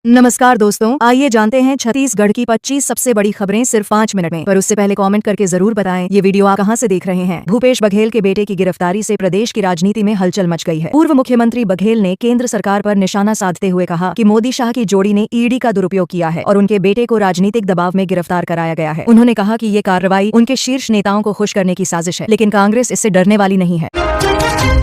नमस्कार दोस्तों, आइए जानते हैं छत्तीसगढ़ की 25 सबसे बड़ी खबरें सिर्फ 5 मिनट में। पर उससे पहले कमेंट करके जरूर बताएं ये वीडियो आप कहां से देख रहे हैं। भूपेश बघेल के बेटे की गिरफ्तारी से प्रदेश की राजनीति में हलचल मच गई है। पूर्व मुख्यमंत्री बघेल ने केंद्र सरकार पर निशाना साधते हुए कहा कि मोदी शाह की जोड़ी ने ईडी का दुरुपयोग किया है और उनके बेटे को राजनीतिक दबाव में गिरफ्तार कराया गया है। उन्होंने कहा कि ये कार्रवाई उनके शीर्ष नेताओं को खुश करने की साजिश है, लेकिन कांग्रेस इससे डरने वाली नहीं है।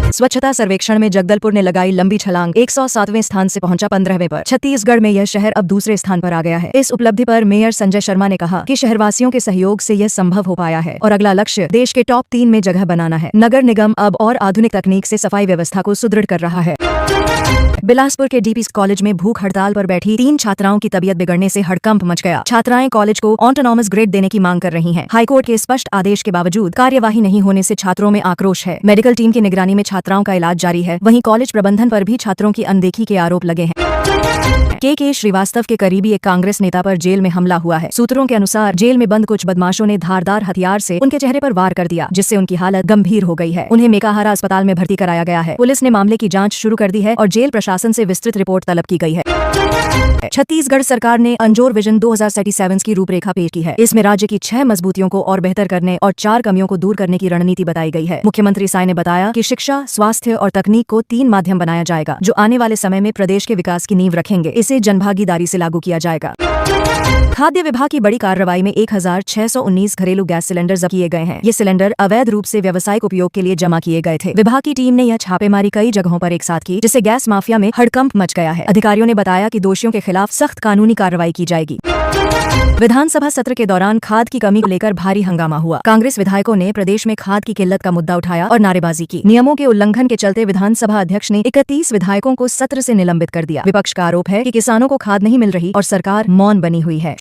स्वच्छता सर्वेक्षण में जगदलपुर ने लगाई लंबी छलांग, 107वें स्थान से पहुंचा 15वें पर। छत्तीसगढ़ में यह शहर अब दूसरे स्थान पर आ गया है। इस उपलब्धि पर मेयर संजय शर्मा ने कहा कि शहरवासियों के सहयोग से यह संभव हो पाया है और अगला लक्ष्य देश के टॉप 3 में जगह बनाना है। नगर निगम अब और आधुनिक तकनीक से सफाई व्यवस्था को सुदृढ़ कर रहा है। बिलासपुर के डीपी कॉलेज में भूख हड़ताल पर बैठी 3 छात्राओं की तबीयत बिगड़ने से हड़कंप मच गया। छात्राएं कॉलेज को ऑटोनॉमस ग्रेड देने की मांग कर रही हैं। हाईकोर्ट के स्पष्ट आदेश के बावजूद कार्यवाही नहीं होने से छात्रों में आक्रोश है। मेडिकल टीम की निगरानी में छात्राओं का इलाज जारी है। वहीं कॉलेज प्रबंधन पर भी छात्रों की अनदेखी के आरोप लगे हैं। के श्रीवास्तव के करीबी एक कांग्रेस नेता पर जेल में हमला हुआ है। सूत्रों के अनुसार जेल में बंद कुछ बदमाशों ने धारदार हथियार से उनके चेहरे पर वार कर दिया, जिससे उनकी हालत गंभीर हो गई है। उन्हें मेकाहारा अस्पताल में भर्ती कराया गया है। पुलिस ने मामले की जांच शुरू कर दी है और जेल प्रशासन से विस्तृत रिपोर्ट तलब की गई है। छत्तीसगढ़ सरकार ने अंजोर विजन 2037 की रूपरेखा पेश की है। इसमें राज्य की 6 मजबूतियों को और बेहतर करने और 4 कमियों को दूर करने की रणनीति बताई गई है। मुख्यमंत्री साय ने बताया कि शिक्षा, स्वास्थ्य और तकनीक को 3 माध्यम बनाया जाएगा, जो आने वाले समय में प्रदेश के विकास की नींव रखेंगे। इसे जनभागीदारी से लागू किया जाएगा। खाद्य विभाग की बड़ी कार्रवाई में 1619 घरेलू गैस सिलेंडर जब्त किए गए हैं। ये सिलेंडर अवैध रूप से व्यावसायिक उपयोग के लिए जमा किए गए थे। विभाग की टीम ने यह छापेमारी कई जगहों पर एक साथ की, जिससे गैस माफिया में हड़कंप मच गया है। अधिकारियों ने बताया कि दोषियों के खिलाफ सख्त कानूनी कार्रवाई की जाएगी। विधानसभा सत्र के दौरान खाद की कमी को लेकर भारी हंगामा हुआ। कांग्रेस विधायकों ने प्रदेश में खाद की किल्लत का मुद्दा उठाया और नारेबाजी की। नियमों के उल्लंघन के चलते विधानसभा अध्यक्ष ने 31 विधायकों को सत्र से निलंबित कर दिया। विपक्ष का आरोप है कि किसानों को खाद नहीं मिल रही और सरकार मौन बनी हुई है।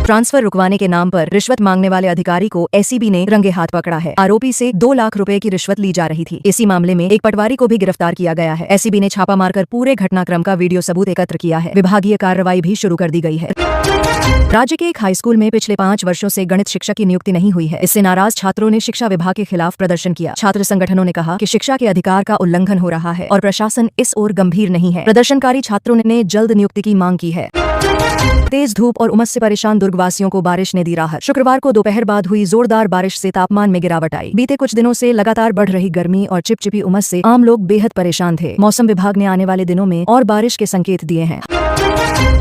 ट्रांसफर रुकवाने के नाम पर रिश्वत मांगने वाले अधिकारी को एसीबी ने रंगे हाथ पकड़ा है। आरोपी से 2 लाख रुपए की रिश्वत ली जा रही थी। इसी मामले में एक पटवारी को भी गिरफ्तार किया गया है। एसीबी ने छापा मारकर पूरे घटनाक्रम का वीडियो सबूत एकत्र किया है। विभागीय कार्रवाई भी शुरू कर दी गई है। राज्य के एक हाईस्कूल में पिछले 5 वर्षों से गणित शिक्षक की नियुक्ति नहीं हुई है। इससे नाराज छात्रों ने शिक्षा विभाग के खिलाफ प्रदर्शन किया। छात्र संगठनों ने कहा कि शिक्षा के अधिकार का उल्लंघन हो रहा है और प्रशासन इस ओर गंभीर नहीं है। प्रदर्शनकारी छात्रों ने जल्द नियुक्ति की मांग की है। तेज धूप और उमस से परेशान दुर्गवासियों को बारिश ने दी राहत। शुक्रवार को दोपहर बाद हुई जोरदार बारिश से तापमान में गिरावट आई। बीते कुछ दिनों से लगातार बढ़ रही गर्मी और चिपचिपी उमस से आम लोग बेहद परेशान थे। मौसम विभाग ने आने वाले दिनों में और बारिश के संकेत दिए हैं।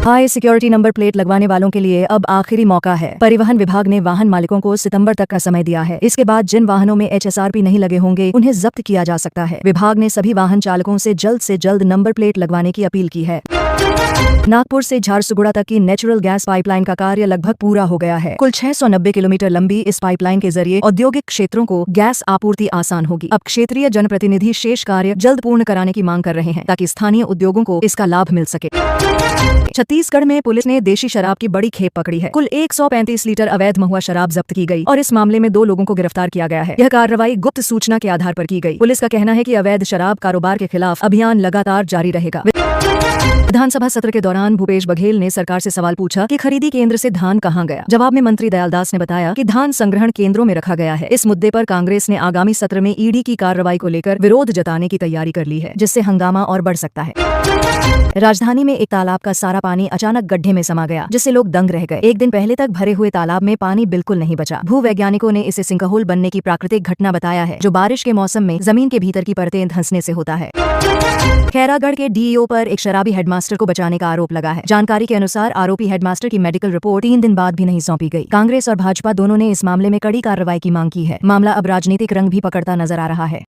हाई सिक्योरिटी नंबर प्लेट लगवाने वालों के लिए अब आखिरी मौका है। परिवहन विभाग ने वाहन मालिकों को सितंबर तक का समय दिया है। इसके बाद जिन वाहनों में HSRP नहीं लगे होंगे उन्हें जब्त किया जा सकता है। विभाग ने सभी वाहन चालकों से जल्द नंबर प्लेट लगवाने की अपील की है। नागपुर से झारसुगुड़ा तक की नेचुरल गैस पाइपलाइन का कार्य लगभग पूरा हो गया है। कुल 690 किलोमीटर लंबी इस पाइपलाइन के जरिए औद्योगिक क्षेत्रों को गैस आपूर्ति आसान होगी। अब क्षेत्रीय जनप्रतिनिधि शेष कार्य जल्द पूर्ण कराने की मांग कर रहे हैं, ताकि स्थानीय उद्योगों को इसका लाभ मिल सके। छत्तीसगढ़ में पुलिस ने देशी शराब की बड़ी खेप पकड़ी है। कुल 135 लीटर अवैध महुआ शराब जब्त की गई और इस मामले में 2 लोगों को गिरफ्तार किया गया है। यह कार्रवाई गुप्त सूचना के आधार पर की गई। पुलिस का कहना है कि अवैध शराब कारोबार के खिलाफ अभियान लगातार जारी रहेगा। विधानसभा सत्र के दौरान भूपेश बघेल ने सरकार से सवाल पूछा कि खरीदी केंद्र से धान कहां गया। जवाब में मंत्री दयालदास ने बताया कि धान संग्रहण केंद्रों में रखा गया है। इस मुद्दे पर कांग्रेस ने आगामी सत्र में ईडी की कार्रवाई को लेकर विरोध जताने की तैयारी कर ली है, जिससे हंगामा और बढ़ सकता है। राजधानी में एक तालाब का सारा पानी अचानक गड्ढे में समा गया, जिससे लोग दंग रह गए। एक दिन पहले तक भरे हुए तालाब में पानी बिल्कुल नहीं बचा। भूवैज्ञानिकों ने इसे सिंकहोल बनने की प्राकृतिक घटना बताया है, जो बारिश के मौसम में जमीन के भीतर की परतें धंसने से होता है। खैरागढ़ के डीईओ पर एक शराबी हेडमास्टर को बचाने का आरोप लगा है। जानकारी के अनुसार आरोपी हेडमास्टर की मेडिकल रिपोर्ट 3 दिन बाद भी नहीं सौंपी गई। कांग्रेस और भाजपा दोनों ने इस मामले में कड़ी कार्रवाई की मांग की है। मामला अब राजनीतिक रंग भी पकड़ता नजर आ रहा है।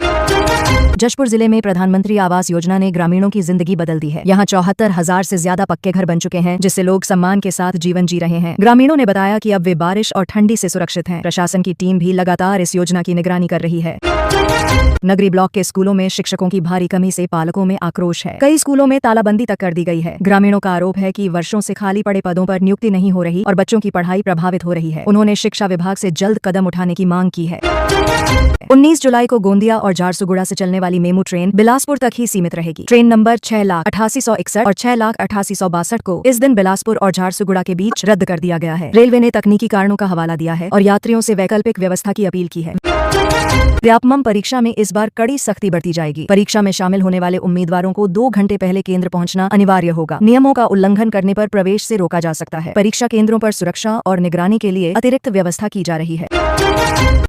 जशपुर जिले में प्रधानमंत्री आवास योजना ने ग्रामीणों की जिंदगी बदल दी है। यहाँ 74,000 से ज्यादा पक्के घर बन चुके हैं, जिससे लोग सम्मान के साथ जीवन जी रहे हैं। ग्रामीणों ने बताया कि अब वे बारिश और ठंडी से सुरक्षित हैं। प्रशासन की टीम भी लगातार इस योजना की निगरानी कर रही है। नगरी ब्लॉक के स्कूलों में शिक्षकों की भारी कमी से पालकों में आक्रोश है। कई स्कूलों में तालाबंदी तक कर दी गई है। ग्रामीणों का आरोप है कि वर्षों से खाली पड़े पदों पर नियुक्ति नहीं हो रही और बच्चों की पढ़ाई प्रभावित हो रही है। उन्होंने शिक्षा विभाग से जल्द कदम उठाने की मांग की है। 19 जुलाई को गोंदिया और झारसुगुड़ा से चलने वाली मेमू ट्रेन बिलासपुर तक ही सीमित रहेगी। ट्रेन नंबर 6,88,161 और 6,88,62 को इस दिन बिलासपुर और झारसुगुड़ा के बीच रद्द कर दिया गया है। रेलवे ने तकनीकी कारणों का हवाला दिया है और यात्रियों से वैकल्पिक व्यवस्था की अपील की है। व्यापमं परीक्षा में इस बार कड़ी सख्ती बरती जाएगी। परीक्षा में शामिल होने वाले उम्मीदवारों को 2 घंटे पहले केंद्र पहुंचना अनिवार्य होगा। नियमों का उल्लंघन करने पर प्रवेश से रोका जा सकता है। परीक्षा केंद्रों पर सुरक्षा और निगरानी के लिए अतिरिक्त व्यवस्था की जा रही है।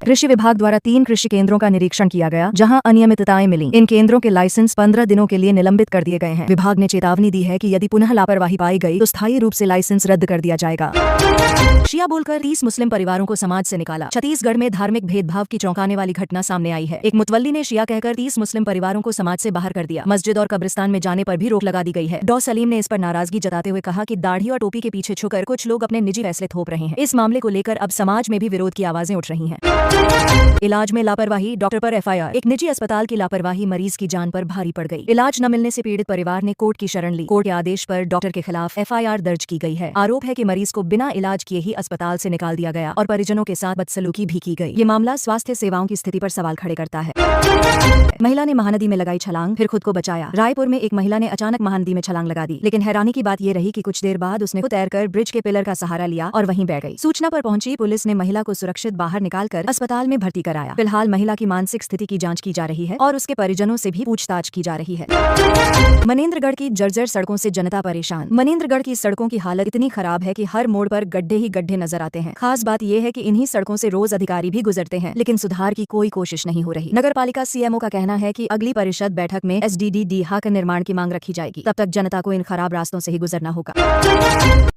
कृषि विभाग द्वारा 3 कृषि केंद्रों का निरीक्षण किया गया, जहां अनियमितताएं मिली। इन केंद्रों के लाइसेंस 15 दिनों के लिए निलंबित कर दिए गए हैं। विभाग ने चेतावनी दी है कि यदि पुनः लापरवाही पाई गई तो स्थायी रूप से लाइसेंस रद्द कर दिया जाएगा। शिया बोलकर 30 मुस्लिम परिवारों को समाज से निकाला। छत्तीसगढ़ में धार्मिक भेदभाव की चौंकाने वाली घटना सामने आई है। एक मुतवल्ली ने शिया कहकर 30 मुस्लिम परिवारों को समाज से बाहर कर दिया। मस्जिद और कब्रिस्तान में जाने पर भी रोक लगा दी गई है। डॉ सलीम ने इस पर नाराजगी जताते हुए कहा कि दाढ़ी और टोपी के पीछे छुकर कुछ लोग अपने निजी फैसले थोप रहे हैं। इस मामले को लेकर अब समाज में भी विरोध की आवाजें उठ रही हैं। इलाज में लापरवाही, डॉक्टर पर एफआईआर। एक निजी अस्पताल की लापरवाही मरीज की जान पर भारी पड़ गई। इलाज न मिलने से पीड़ित परिवार ने कोर्ट की शरण ली। कोर्ट के आदेश पर डॉक्टर के खिलाफ एफआईआर दर्ज की गई है। आरोप है कि मरीज को बिना इलाज किए ही अस्पताल से निकाल दिया गया और परिजनों के साथ बदसलूकी भी की गई। ये मामला स्वास्थ्य सेवाओं की स्थिति पर सवाल खड़े करता है। महिला ने महानदी में लगाई छलांग, फिर खुद को बचाया। रायपुर में एक महिला ने अचानक महानदी में छलांग लगा दी, लेकिन हैरानी की बात यह रही कि कुछ देर बाद उसने खुद तैरकर ब्रिज के पिलर का सहारा लिया और वहीं बैठ गई। सूचना पर पहुंची पुलिस ने महिला को सुरक्षित बाहर निकालकर अस्पताल में भर्ती कराया। फिलहाल महिला की मानसिक स्थिति की जांच की जा रही है और उसके परिजनों से भी पूछताछ की जा रही है। मनेंद्रगढ़ की जर्जर सड़कों से जनता परेशान। मनेंद्रगढ़ की सड़कों की हालत इतनी खराब है कि हर मोड़ पर गड्ढे ही गड्ढे नजर आते हैं। खास बात यह है कि इन्हीं सड़कों से रोज अधिकारी भी गुजरते हैं, लेकिन सुधार की कोई कोशिश नहीं हो रही। नगर पालिका सीएमओ का कहना है कि अगली परिषद बैठक में एसडीडी डीहा का निर्माण की मांग रखी जाएगी। तब तक जनता को इन खराब रास्तों से ही गुजरना होगा।